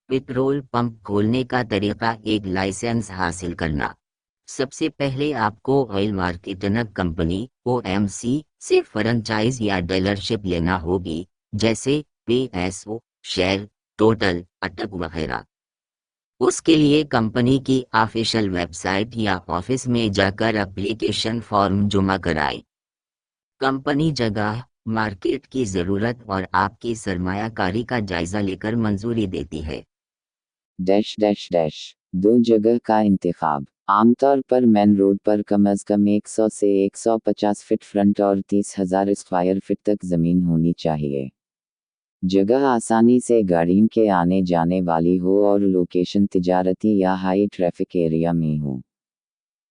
Petrol pump खोलने का तरीका। एक लाइसेंस हासिल करना। सबसे पहले आपको ऑयल मार्केटिंग कंपनी (ओएमसी) से फ्रेंचाइज या डीलरशिप लेना होगी, जैसे पीएसओ, शेल, टोटल, अटक वगैरह। उसके लिए कंपनी की ऑफिशियल वेबसाइट या ऑफिस में जाकर एप्लीकेशन फॉर्म जमा कराएं। कंपनी जगह, मार्केट की ज़रूरत और आपकी सरमायाकारी का जायज़ा लेकर मंजूरी देती है। डैश डैश डैश दो जगह का इंतखाब। आमतौर पर मेन रोड पर कम अज़ कम 100 से 150 फीट फ्रंट और 30,000 स्क्वायर फीट तक ज़मीन होनी चाहिए। जगह आसानी से गाड़ियों के आने जाने वाली हो और लोकेशन तिजारती या हाई ट्रैफिक एरिया में हो।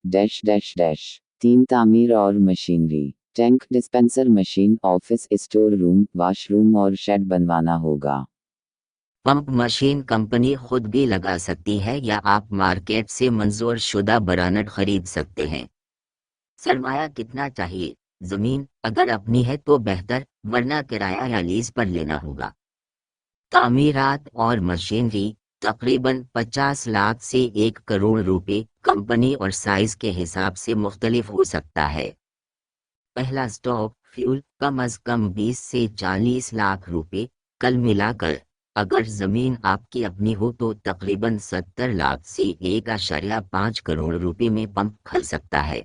डैश डैश डैश 3 तामीर और machinery. Tank dispenser machine, office, store room, washroom और शेड बनवाना होगा। पंप मशीन कंपनी खुद भी लगा सकती है या आप मार्केट से मंजूर शुदा ब्रांड खरीद सकते हैं। सरमाया कितना चाहिए? ज़मीन अगर अपनी है तो बेहतर, वरना किराया या लीज पर लेना होगा। तामीरात और मशीनरी तकरीबन 50 लाख से 1 करोड़ रुपए, कंपनी और साइज के हिसाब से मुख्तलिफ हो सकता है। पहला स्टॉक फ्यूल कम अज कम 20 से 40 लाख रुपए। कल मिलाकर अगर जमीन आपकी अपनी हो तो तकरीबन 70 लाख से 1.5 करोड़ रुपए में पंप खल सकता है।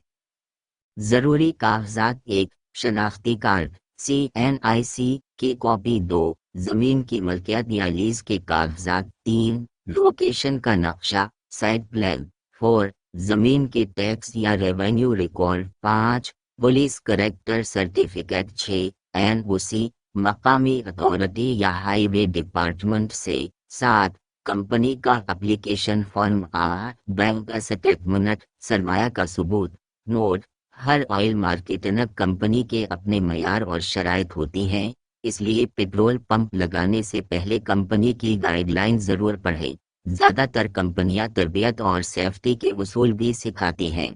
जरूरी कागजात: 1 शनाख्ती कार्ड CNIC की कॉपी, 2 जमीन की मलकियत या लीज के कागजात, 3 लोकेशन का नक्शा साइट प्लान, 4 जमीन के टैक्स या revenue record, 5 police character certificate, 6 NOC मकामी अथॉरिटी या हाईवे डिपार्टमेंट से, 7 कंपनी का एप्लीकेशन फॉर्म, 8 बैंक का स्टेटमेंट सरमाया का सबूत। नोट: हर ऑयल मार्केटिंग कंपनी के अपने मयार और शराइत होती हैं, इसलिए पेट्रोल पंप लगाने से पहले कंपनी की गाइडलाइन जरूर पढ़ें। ज़्यादातर कंपनियां तरबियत और सेफ्टी के उसूल भी सिखाती हैं।